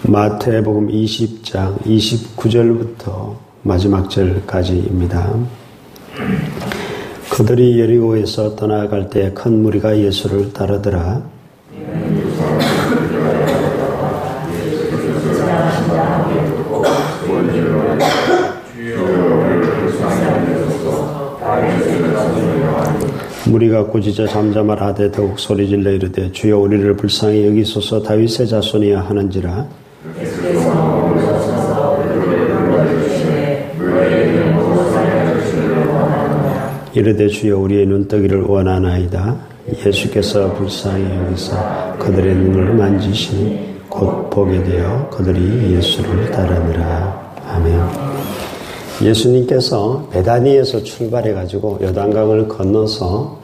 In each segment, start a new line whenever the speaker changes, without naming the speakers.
마태복음 20장 29절부터 마지막 절까지입니다. 그들이 여리고에서 떠나갈 때 큰 무리가 예수를 따르더라. 무리가 꾸짖어 잠잠하되 더욱 소리질러 이르되 주여 우리를 불쌍히 여기소서 다윗의 자손이야 하는지라. 이르되 주여 우리의 눈뜨기를 원하나이다. 예수께서 불쌍히 여기사 그들의 눈을 만지시니 곧 보게 되어 그들이 예수를 따르니라. 아멘. 예수님께서 베다니에서 출발해가지고 요단강을 건너서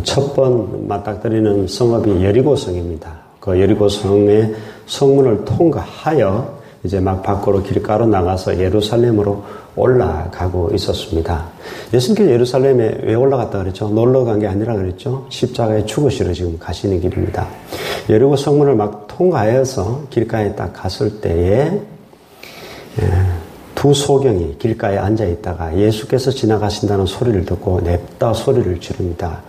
첫 번 맞닥뜨리는 성읍이 여리고성입니다. 그 여리고성의 성문을 통과하여 이제 막 밖으로 길가로 나가서 예루살렘으로 올라가고 있었습니다. 예수님께서 예루살렘에 왜 올라갔다 그랬죠? 놀러 간 게 아니라 그랬죠? 십자가에 죽으시러 지금 가시는 길입니다. 여리고 성문을 막 통과해서 길가에 딱 갔을 때에 두 소경이 길가에 앉아 있다가 예수께서 지나가신다는 소리를 듣고 냅다 소리를 지릅니다.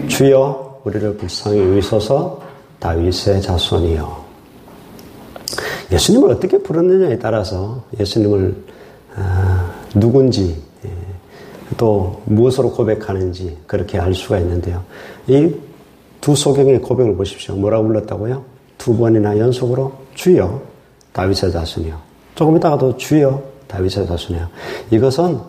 주여 우리를 불쌍히 여기소서 다윗의 자손이여. 예수님을 어떻게 부르느냐에 따라서 예수님을 누군지 또 무엇으로 고백하는지 그렇게 알 수가 있는데요. 이 두 소경의 고백을 보십시오. 뭐라고 불렀다고요? 두 번이나 연속으로 주여 다윗의 자손이여. 조금 있다가도 주여 다윗의 자손이여. 이것은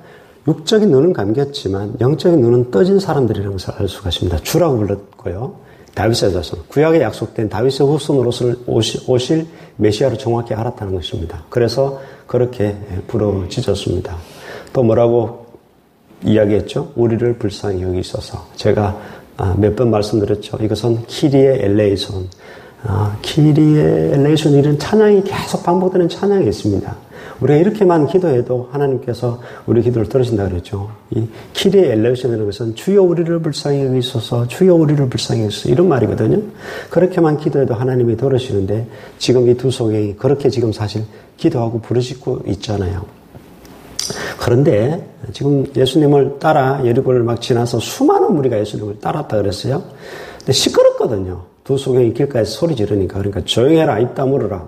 육적인 눈은 감겼지만 영적인 눈은 떠진 사람들이라는 것을 알 수가 있습니다. 주라고 불렀고요. 다윗의 자손. 구약에 약속된 다윗의 후손으로 오실 메시아를 정확히 알았다는 것입니다. 그래서 그렇게 부르짖었습니다. 또 뭐라고 이야기했죠? 우리를 불쌍히 여기소서. 제가 몇 번 말씀드렸죠. 이것은 키리에 엘레이손. 키리에 엘레이손 이런 찬양이 계속 반복되는 찬양이 있습니다. 우리가 이렇게만 기도해도 하나님께서 우리 기도를 들으신다 그랬죠. 이 키리에 엘레이손이라는 것은 주여 우리를 불쌍히 여기소서, 주여 우리를 불쌍히 여기소서 이런 말이거든요. 그렇게만 기도해도 하나님이 들으시는데 지금 이 두 소경이 그렇게 지금 사실 기도하고 부르짖고 있잖아요. 그런데 지금 예수님을 따라 여리고를 막 지나서 수많은 무리가 예수님을 따랐다 그랬어요. 근데 시끄럽거든요. 두 소경이 길가에서 소리 지르니까. 그러니까 조용해라, 입 다물어라,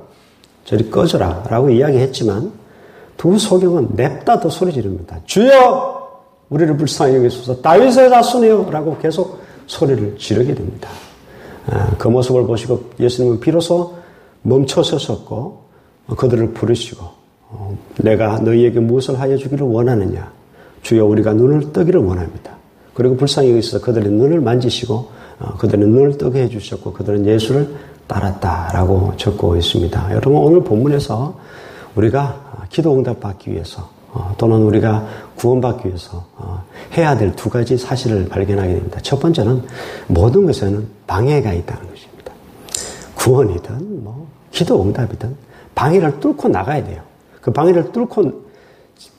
저리 꺼져라 라고 이야기했지만 두 소경은 냅다 더 소리 지릅니다. 주여 우리를 불쌍히 여기소서 다윗의 자손이여 라고 계속 소리를 지르게 됩니다. 그 모습을 보시고 예수님은 비로소 멈춰서셨고 그들을 부르시고 내가 너희에게 무엇을 하여 주기를 원하느냐. 주여 우리가 눈을 뜨기를 원합니다. 그리고 불쌍히 여기소서 그들의 눈을 만지시고 그들의 눈을 뜨게 해주셨고 그들은 예수를 따랐다라고 적고 있습니다. 여러분 오늘 본문에서 우리가 기도 응답받기 위해서 또는 우리가 구원받기 위해서 해야 될 두 가지 사실을 발견하게 됩니다. 첫 번째는 모든 것에는 방해가 있다는 것입니다. 구원이든 기도 응답이든 방해를 뚫고 나가야 돼요. 그 방해를 뚫고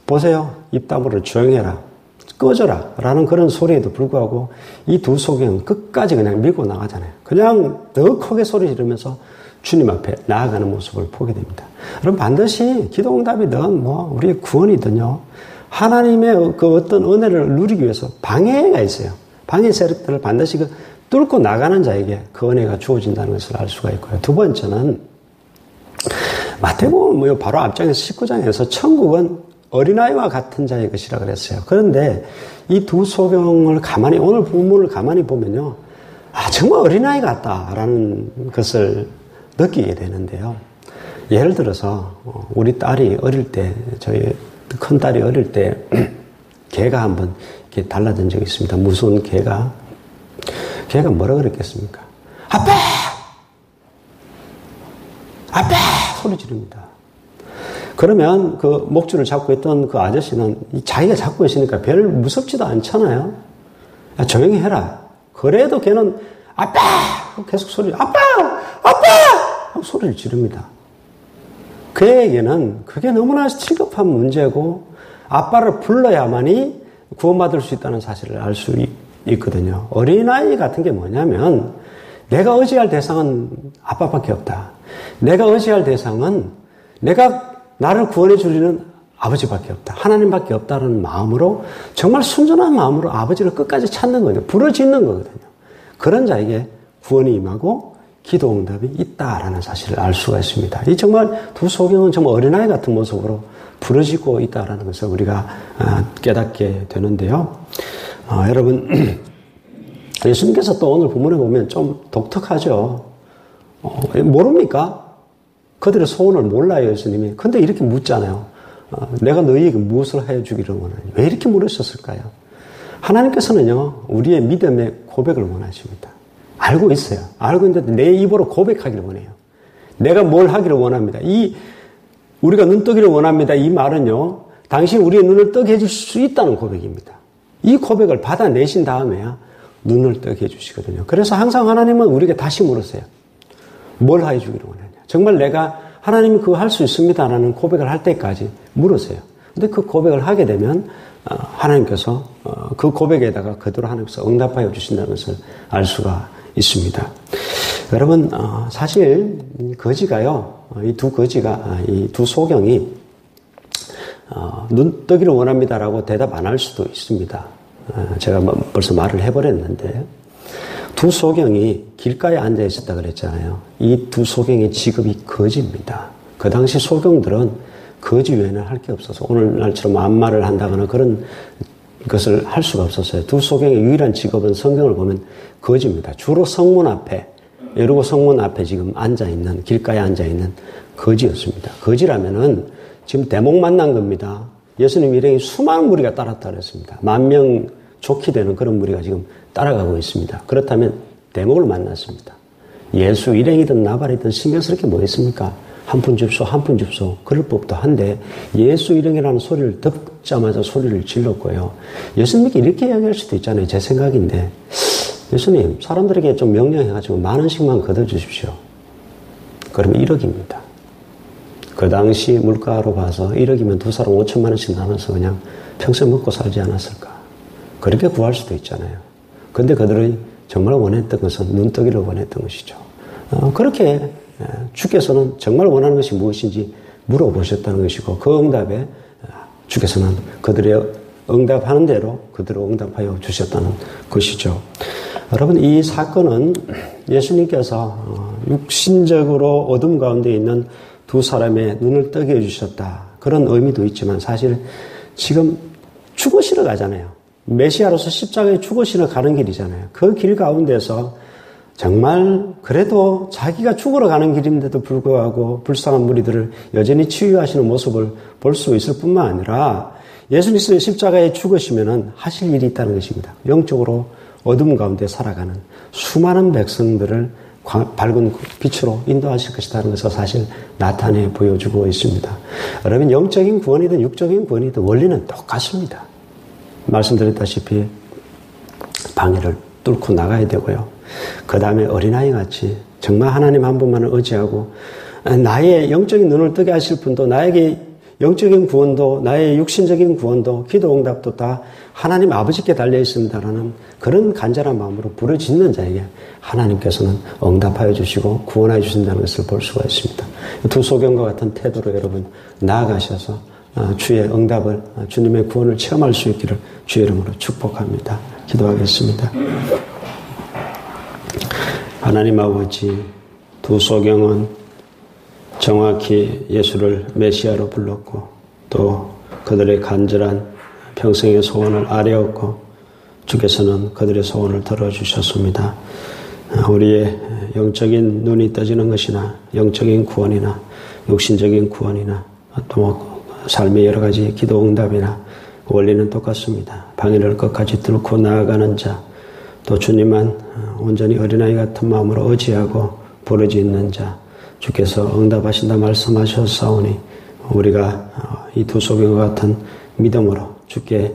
보세요. 입 다물어 조용해라, 꺼져라 라는 그런 소리에도 불구하고 이 두 소경은 끝까지 그냥 밀고 나가잖아요. 그냥 더 크게 소리 지르면서 주님 앞에 나아가는 모습을 보게 됩니다. 그럼 반드시 기도응답이든 우리의 구원이든요, 하나님의 그 어떤 은혜를 누리기 위해서 방해가 있어요. 방해 세력들을 반드시 뚫고 나가는 자에게 그 은혜가 주어진다는 것을 알 수가 있고요. 두 번째는 마태복음 바로 앞장에서 19장에서 천국은 어린아이와 같은 자의 것이라 그랬어요. 그런데 이 두 소경을 오늘 본문을 가만히 보면요. 정말 어린아이 같다라는 것을 느끼게 되는데요. 예를 들어서 우리 딸이 어릴 때, 저희 큰 딸이 어릴 때 개가 한번 이렇게 달라든 적이 있습니다. 무서운 개가 뭐라 그랬겠습니까? 아빠! 아빠! 소리 지릅니다. 그러면 그 목줄을 잡고 있던 그 아저씨는 자기가 잡고 있으니까 별 무섭지도 않잖아요. 야, 조용히 해라. 그래도 걔는 아빠! 계속 아빠! 아빠! 하고 소리를 지릅니다. 그에게는 그게 너무나 시급한 문제고 아빠를 불러야만이 구원받을 수 있다는 사실을 알 수 있거든요. 어린아이 같은 게 뭐냐면 내가 의지할 대상은 아빠밖에 없다. 내가 의지할 대상은 나를 구원해 주리는 아버지밖에 없다. 하나님밖에 없다는 마음으로 정말 순전한 마음으로 아버지를 끝까지 찾는 거예요. 부르짖는 거거든요. 그런 자에게 구원이 임하고 기도 응답이 있다라는 사실을 알 수가 있습니다. 이 정말 두 소경은 정말 어린아이 같은 모습으로 부르짖고 있다라는 것을 우리가 깨닫게 되는데요. 여러분, 예수님께서 또 오늘 본문에 보면 좀 독특하죠. 모릅니까? 그들의 소원을 몰라요, 예수님이. 근데 이렇게 묻잖아요. 내가 너희에게 무엇을 하여 주기를 원하니? 왜 이렇게 물으셨을까요? 하나님께서는요, 우리의 믿음의 고백을 원하십니다. 알고 있어요. 알고 있는데 내 입으로 고백하기를 원해요. 내가 뭘 하기를 원합니다. 우리가 눈 뜨기를 원합니다. 이 말은요, 당신 우리의 눈을 뜨게 해줄 수 있다는 고백입니다. 이 고백을 받아내신 다음에야 눈을 뜨게 해주시거든요. 그래서 항상 하나님은 우리에게 다시 물으세요. 뭘 하여 주기를 원하냐. 정말 내가 하나님이 그거 할 수 있습니다라는 고백을 할 때까지 물으세요. 근데 그 고백을 하게 되면 하나님께서 그 고백에다가 그대로 하나님께서 응답하여 주신다는 것을 알 수가 있습니다. 여러분, 사실 거지가요, 이 두 소경이 눈 뜨기를 원합니다라고 대답 안 할 수도 있습니다. 제가 벌써 말을 해버렸는데, 두 소경이 길가에 앉아 있었다 그랬잖아요. 이 두 소경의 직업이 거지입니다. 그 당시 소경들은 거지 외에는 할 게 없어서 오늘날처럼 안마를 한다거나 그런 것을 할 수가 없었어요. 두 소경의 유일한 직업은 성경을 보면 거지입니다. 주로 성문 앞에, 여리고 성문 앞에 지금 길가에 앉아있는 거지였습니다. 거지라면은 지금 대목 만난 겁니다. 예수님 일행이 수많은 무리가 따랐다 그랬습니다. 10,000명 좋게 되는 그런 무리가 지금 따라가고 있습니다. 그렇다면 대목을 만났습니다. 예수 일행이든 나발이든 신경 쓸 게 뭐 있습니까? 한 푼 줍소, 한 푼 줍소. 그럴 법도 한데 예수 일행이라는 소리를 듣자마자 소리를 질렀고요. 예수님께 이렇게 이야기할 수도 있잖아요. 제 생각인데, 예수님, 사람들에게 좀 명령해가지고 10,000원씩만 걷어주십시오. 그러면 1억입니다. 그 당시 물가로 봐서 1억이면 두 사람 5천만 원씩 나눠서 그냥 평생 먹고 살지 않았을까. 그렇게 구할 수도 있잖아요. 근데 그들이 정말 원했던 것은 눈뜨기를 원했던 것이죠. 그렇게 주께서는 정말 원하는 것이 무엇인지 물어보셨다는 것이고, 그 응답에 주께서는 그들의 응답하는 대로 그들을 응답하여 주셨다는 것이죠. 여러분, 이 사건은 예수님께서 육신적으로 어둠 가운데 있는 두 사람의 눈을 뜨게 해주셨다. 그런 의미도 있지만 사실 지금 죽으시러 가잖아요. 메시아로서 십자가에 죽으시러 가는 길이잖아요. 그 길 가운데서 정말 그래도 자기가 죽으러 가는 길인데도 불구하고 불쌍한 무리들을 여전히 치유하시는 모습을 볼 수 있을 뿐만 아니라 예수님께서 십자가에 죽으시면은 하실 일이 있다는 것입니다. 영적으로 어둠 가운데 살아가는 수많은 백성들을 밝은 빛으로 인도하실 것이라는 것을 사실 나타내 보여주고 있습니다. 여러분, 영적인 구원이든 육적인 구원이든 원리는 똑같습니다. 말씀드렸다시피 방해를 뚫고 나가야 되고요. 그 다음에 어린아이 같이 정말 하나님 한 분만을 의지하고 나의 영적인 눈을 뜨게 하실 분도, 나에게 영적인 구원도, 나의 육신적인 구원도, 기도 응답도 다 하나님 아버지께 달려 있습니다라는 그런 간절한 마음으로 부르짖는 자에게 하나님께서는 응답하여 주시고 구원하여 주신다는 것을 볼 수가 있습니다. 두 소경과 같은 태도로 여러분 나아가셔서 주의 응답을, 주님의 구원을 체험할 수 있기를 주의 이름으로 축복합니다. 기도하겠습니다. 하나님 아버지, 두 소경은 정확히 예수를 메시아로 불렀고 또 그들의 간절한 평생의 소원을 아뢰었고 주께서는 그들의 소원을 들어주셨습니다. 우리의 영적인 눈이 떠지는 것이나 영적인 구원이나 육신적인 구원이나 또 삶의 여러 가지 기도 응답이나 원리는 똑같습니다. 방해를 끝까지 뚫고 나아가는 자, 또 주님만 온전히 어린아이 같은 마음으로 의지하고 부르짖는 자, 주께서 응답하신다 말씀하셨사오니 우리가 이 두 소경과 같은 믿음으로 주께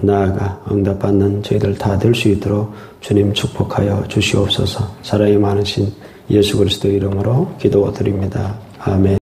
나아가 응답받는 저희들 다 될 수 있도록 주님 축복하여 주시옵소서. 사랑이 많으신 예수 그리스도 이름으로 기도드립니다. 아멘.